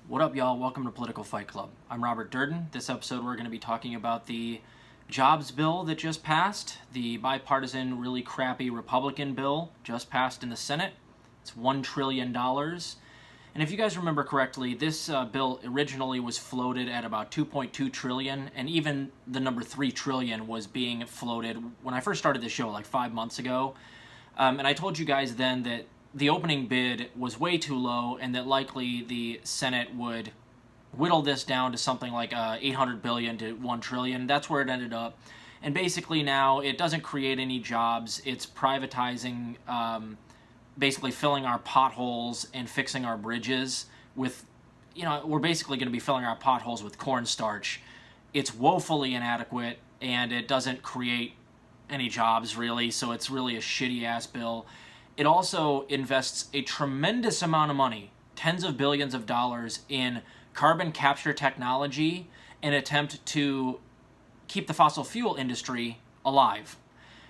What up, y'all? Welcome to Political Fight Club. I'm Robert Durden. This episode, we're going to be talking about the jobs bill that just passed, the bipartisan, really crappy Republican bill just passed in the Senate. It's $1 trillion. And if you guys remember correctly, this bill originally was floated at about $2.2 trillion, and even the number $3 trillion was being floated when I first started the show like 5 months ago. And I told you guys then that the opening bid was way too low and that likely the Senate would whittle this down to something like $800 billion to $1 trillion. That's where it ended up. And basically now it doesn't create any jobs. It's privatizing, basically filling our potholes and fixing our bridges with, we're basically going to be filling our potholes with cornstarch. It's woefully inadequate and it doesn't create any jobs really, so it's really a shitty ass bill. It also invests a tremendous amount of money, tens of billions of dollars, in carbon capture technology in an attempt to keep the fossil fuel industry alive.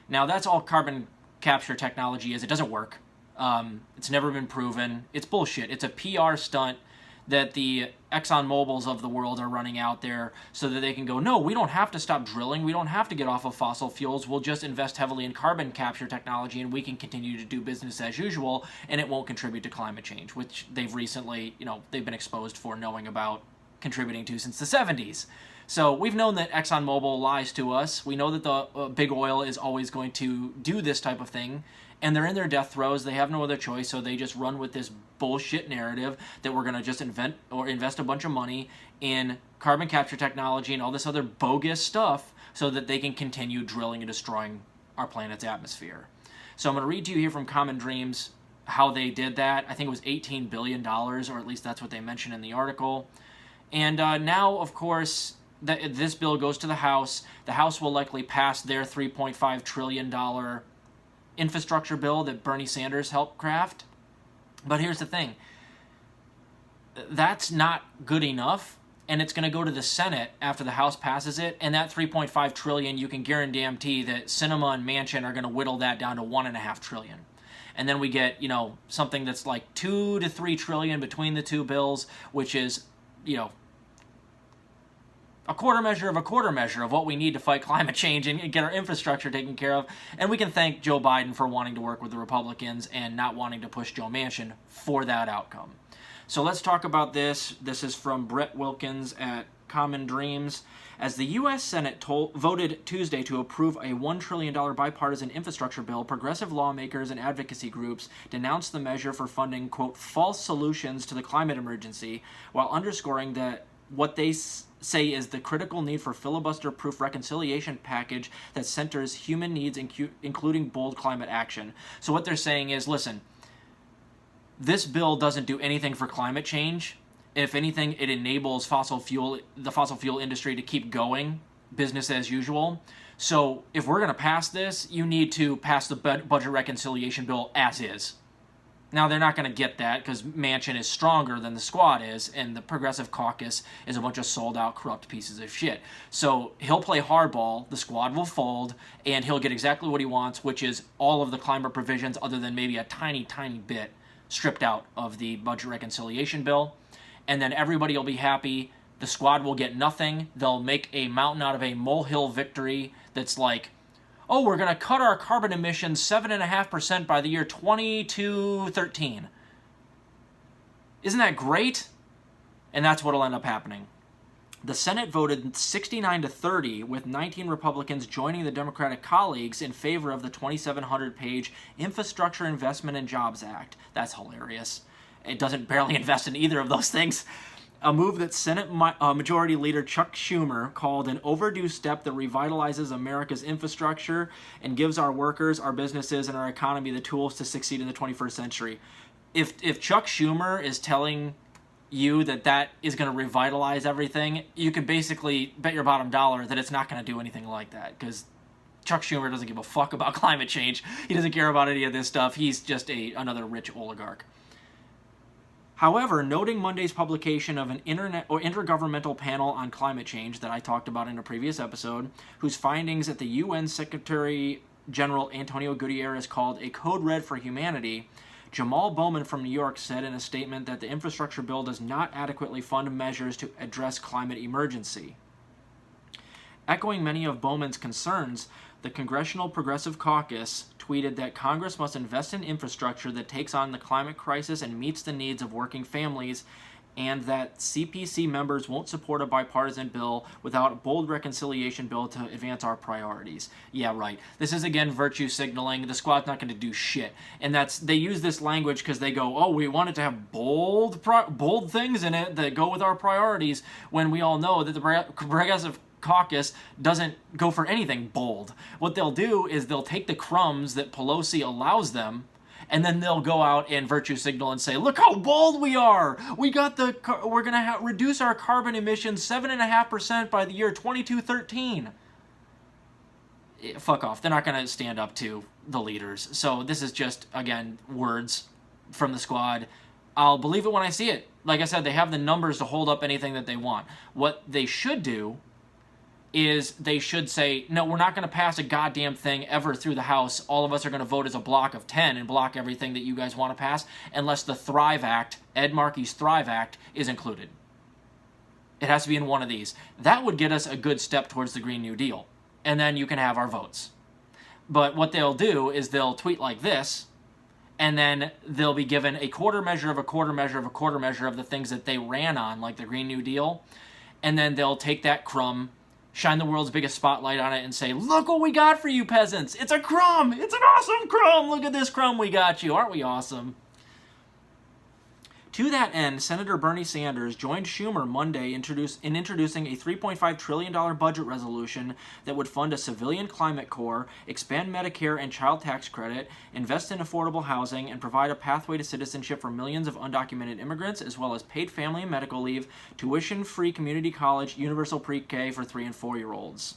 Now, that's all carbon capture technology is. It doesn't work. It's never been proven. It's bullshit. It's a PR stunt that the ExxonMobils of the world are running out there so that they can go, no, we don't have to stop drilling. We don't have to get off of fossil fuels. We'll just invest heavily in carbon capture technology and we can continue to do business as usual and it won't contribute to climate change, which they've recently, they've been exposed for knowing about contributing to since the 70s. So we've known that ExxonMobil lies to us. We know that the big oil is always going to do this type of thing, and they're in their death throes. They have no other choice, so they just run with this bullshit narrative that we're going to just invent or invest a bunch of money in carbon capture technology and all this other bogus stuff so that they can continue drilling and destroying our planet's atmosphere. So I'm going to read to you here from Common Dreams how they did that. I think it was $18 billion, or at least that's what they mentioned in the article. And now, of course, this bill goes to the House. The House will likely pass their $3.5 trillion infrastructure bill that Bernie Sanders helped craft. But here's the thing. That's not good enough, and it's going to go to the Senate after the House passes it, and that $3.5 trillion, you can guarantee that Sinema and Manchin are going to whittle that down to $1.5 trillion. And then we get, something that's like $2 to $3 trillion between the two bills, which is, a quarter measure of what we need to fight climate change and get our infrastructure taken care of. And we can thank Joe Biden for wanting to work with the Republicans and not wanting to push Joe Manchin for that outcome. So let's talk about this. This is from Brett Wilkins at Common Dreams. As the U.S. Senate voted Tuesday to approve a $1 trillion bipartisan infrastructure bill, progressive lawmakers and advocacy groups denounced the measure for funding, quote, false solutions to the climate emergency, while underscoring that what they say is the critical need for filibuster-proof reconciliation package that centers human needs, including bold climate action. So what they're saying is, listen, this bill doesn't do anything for climate change. If anything, it enables the fossil fuel industry to keep going, business as usual. So if we're going to pass this, you need to pass the budget reconciliation bill as is. Now, they're not going to get that because Manchin is stronger than the squad is, and the progressive caucus is a bunch of sold-out, corrupt pieces of shit. So he'll play hardball, the squad will fold, and he'll get exactly what he wants, which is all of the climate provisions other than maybe a tiny, tiny bit stripped out of the budget reconciliation bill. And then everybody will be happy. The squad will get nothing. They'll make a mountain out of a molehill victory that's like, oh, we're going to cut our carbon emissions 7.5% by the year 2013. Isn't that great? And that's what will end up happening. The Senate voted 69-30, with 19 Republicans joining the Democratic colleagues in favor of the 2,700-page Infrastructure Investment and Jobs Act. That's hilarious. It doesn't barely invest in either of those things. A move that Senate Majority Leader Chuck Schumer called an overdue step that revitalizes America's infrastructure and gives our workers, our businesses, and our economy the tools to succeed in the 21st century. If Chuck Schumer is telling you that is going to revitalize everything, you can basically bet your bottom dollar that it's not going to do anything like that, because Chuck Schumer doesn't give a fuck about climate change. He doesn't care about any of this stuff. He's just another rich oligarch. However, noting Monday's publication of an intergovernmental panel on climate change that I talked about in a previous episode, whose findings at the UN Secretary General Antonio Guterres called a code red for humanity, Jamal Bowman from New York said in a statement that the infrastructure bill does not adequately fund measures to address climate emergency. Echoing many of Bowman's concerns, the Congressional Progressive Caucus tweeted that Congress must invest in infrastructure that takes on the climate crisis and meets the needs of working families, and that CPC members won't support a bipartisan bill without a bold reconciliation bill to advance our priorities. Yeah, right. This is, again, virtue signaling. The squad's not going to do shit. And they use this language because they go, oh, we want it to have bold things in it that go with our priorities, when we all know that the Progressive Caucus doesn't go for anything bold. What they'll do is they'll take the crumbs that Pelosi allows them, and then they'll go out and virtue signal and say, look how bold we are. We're going to reduce our carbon emissions 7.5% by the year 2213. Fuck off. They're not going to stand up to the leaders. So this is just, again, words from the squad. I'll believe it when I see it. Like I said, they have the numbers to hold up anything that they want. What they should do is they should say, no, we're not going to pass a goddamn thing ever through the House. All of us are going to vote as a block of 10 and block everything that you guys want to pass, unless the Thrive Act, Ed Markey's Thrive Act, is included. It has to be in one of these. That would get us a good step towards the Green New Deal, and then you can have our votes. But what they'll do is they'll tweet like this, and then they'll be given a quarter measure of a quarter measure of a quarter measure of the things that they ran on, like the Green New Deal, and then they'll take that crumb, shine the world's biggest spotlight on it, and say, look what we got for you peasants. It's a crumb. It's an awesome crumb. Look at this crumb we got you. Aren't we awesome? To that end, Senator Bernie Sanders joined Schumer Monday in introducing a $3.5 trillion budget resolution that would fund a civilian climate corps, expand Medicare and child tax credit, invest in affordable housing, and provide a pathway to citizenship for millions of undocumented immigrants, as well as paid family and medical leave, tuition-free community college, universal pre-K for 3- and 4-year-olds.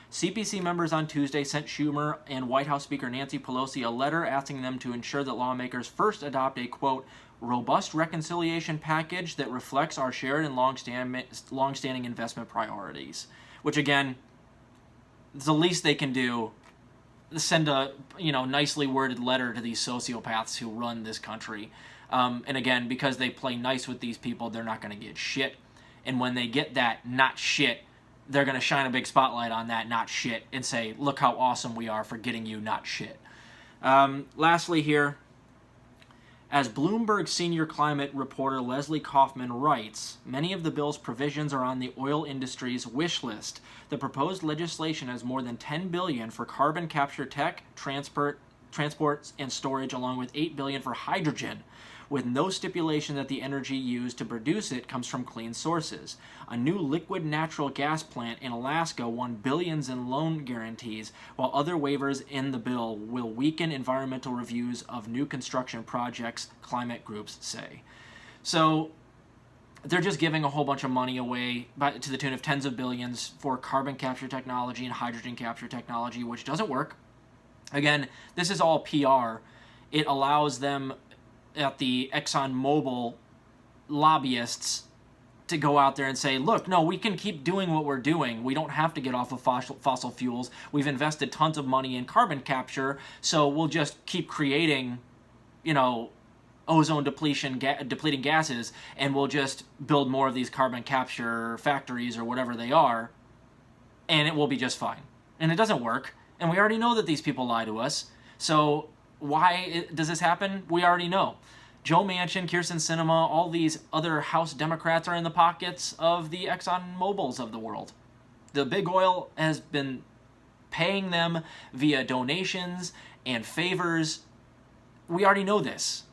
CPC members on Tuesday sent Schumer and White House Speaker Nancy Pelosi a letter asking them to ensure that lawmakers first adopt a, quote, robust reconciliation package that reflects our shared and long-standing investment priorities. Which, again, is the least they can do. Send a nicely worded letter to these sociopaths who run this country. And again, because they play nice with these people, they're not going to get shit. And when they get that not shit, they're going to shine a big spotlight on that not shit and say, look how awesome we are for getting you not shit. Lastly here, as Bloomberg senior climate reporter Leslie Kaufman writes, many of the bill's provisions are on the oil industry's wish list. The proposed legislation has more than $10 billion for carbon capture tech, transport, and storage, along with $8 billion for hydrogen, with no stipulation that the energy used to produce it comes from clean sources. A new liquid natural gas plant in Alaska won billions in loan guarantees, while other waivers in the bill will weaken environmental reviews of new construction projects, climate groups say. So they're just giving a whole bunch of money away to the tune of tens of billions for carbon capture technology and hydrogen capture technology, which doesn't work. Again, this is all PR. It allows them, at the ExxonMobil lobbyists, to go out there and say, look, no, we can keep doing what we're doing. We don't have to get off of fossil fuels. We've invested tons of money in carbon capture, so we'll just keep creating, ozone depleting gases, and we'll just build more of these carbon capture factories or whatever they are, and it will be just fine. And it doesn't work, and we already know that these people lie to us. So why does this happen? We already know. Joe Manchin, Kyrsten Sinema, all these other House Democrats are in the pockets of the ExxonMobils of the world. The big oil has been paying them via donations and favors. We already know this.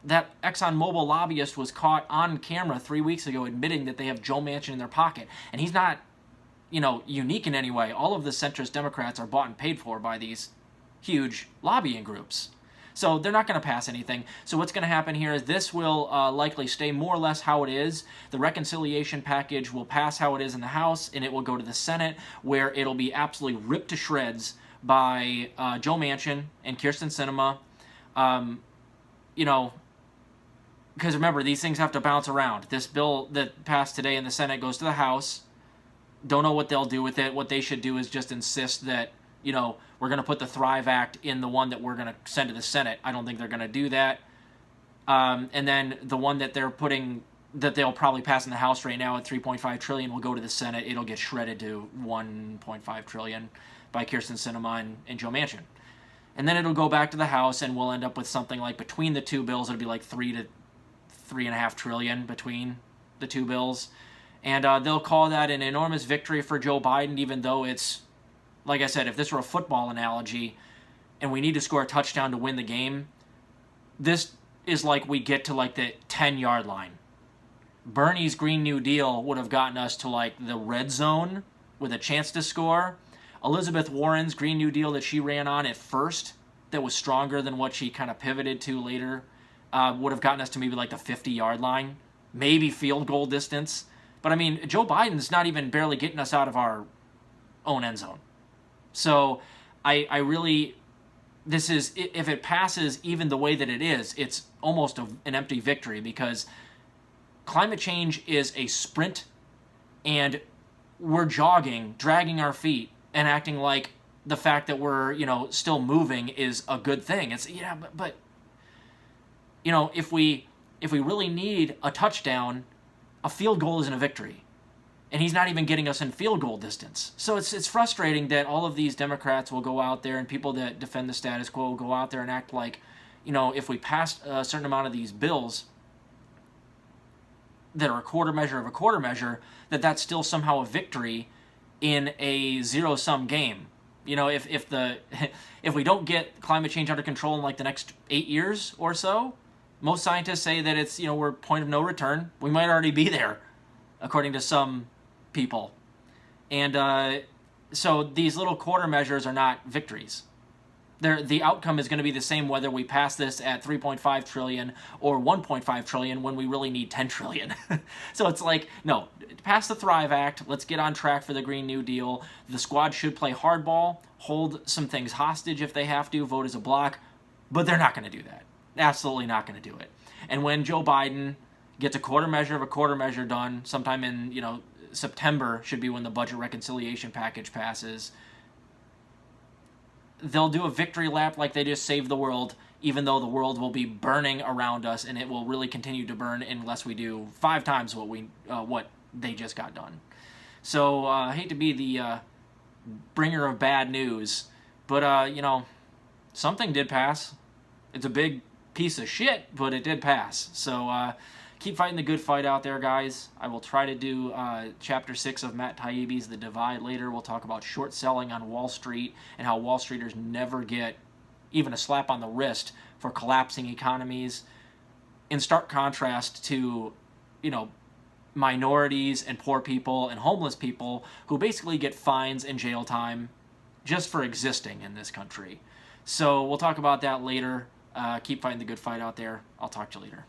That ExxonMobil lobbyist was caught on camera 3 weeks ago admitting that they have Joe Manchin in their pocket. And he's not, unique in any way. All of the centrist Democrats are bought and paid for by these huge lobbying groups. So they're not going to pass anything. So what's going to happen here is this will likely stay more or less how it is. The reconciliation package will pass how it is in the House, and it will go to the Senate, where it'll be absolutely ripped to shreds by Joe Manchin and Kyrsten Sinema. Because remember, these things have to bounce around. This bill that passed today in the Senate goes to the House. Don't know what they'll do with it. What they should do is just insist that, we're going to put the Thrive Act in the one that we're going to send to the Senate. I don't think they're going to do that. And then the one that they'll probably pass in the House right now at 3.5 trillion will go to the Senate. It'll get shredded to 1.5 trillion by Kirsten Sinema and Joe Manchin. And then it'll go back to the House, and we'll end up with something like, between the two bills, it'll be like 3 to 3.5 trillion between the two bills. And they'll call that an enormous victory for Joe Biden, even though it's, like I said, if this were a football analogy and we need to score a touchdown to win the game, this is like we get to like the 10-yard line. Bernie's Green New Deal would have gotten us to like the red zone with a chance to score. Elizabeth Warren's Green New Deal that she ran on at first, that was stronger than what she kind of pivoted to later, would have gotten us to maybe like the 50-yard line, maybe field goal distance. But I mean, Joe Biden's not even barely getting us out of our own end zone. So I really, this is, if it passes even the way that it is, it's almost an empty victory, because climate change is a sprint, and we're jogging, dragging our feet, and acting like the fact that we're, still moving is a good thing. It's, but if we really need a touchdown, a field goal isn't a victory. And he's not even getting us in field goal distance. So it's frustrating that all of these Democrats will go out there, and people that defend the status quo will go out there and act like, if we pass a certain amount of these bills that are a quarter measure of a quarter measure, that's still somehow a victory in a zero-sum game. If we don't get climate change under control in like the next 8 years or so, most scientists say that it's, we're point of no return. We might already be there, according to some people. And so these little quarter measures are not victories. The outcome is going to be the same whether we pass this at 3.5 trillion or 1.5 trillion when we really need 10 trillion. So it's like, no, pass the Thrive Act. Let's get on track for the Green New Deal. The squad should play hardball, hold some things hostage if they have to, vote as a block, but they're not going to do that. Absolutely not going to do it. And when Joe Biden gets a quarter measure of a quarter measure done, sometime in, September should be when the budget reconciliation package passes, they'll do a victory lap like they just saved the world, even though the world will be burning around us, and it will really continue to burn unless we do 5 times what they just got done. So I hate to be the bringer of bad news, but something did pass. It's a big piece of shit, but it did pass. So keep fighting the good fight out there, guys. I will try to do Chapter 6 of Matt Taibbi's The Divide later. We'll talk about short selling on Wall Street and how Wall Streeters never get even a slap on the wrist for collapsing economies, in stark contrast to, minorities and poor people and homeless people who basically get fines and jail time just for existing in this country. So we'll talk about that later. Keep fighting the good fight out there. I'll talk to you later.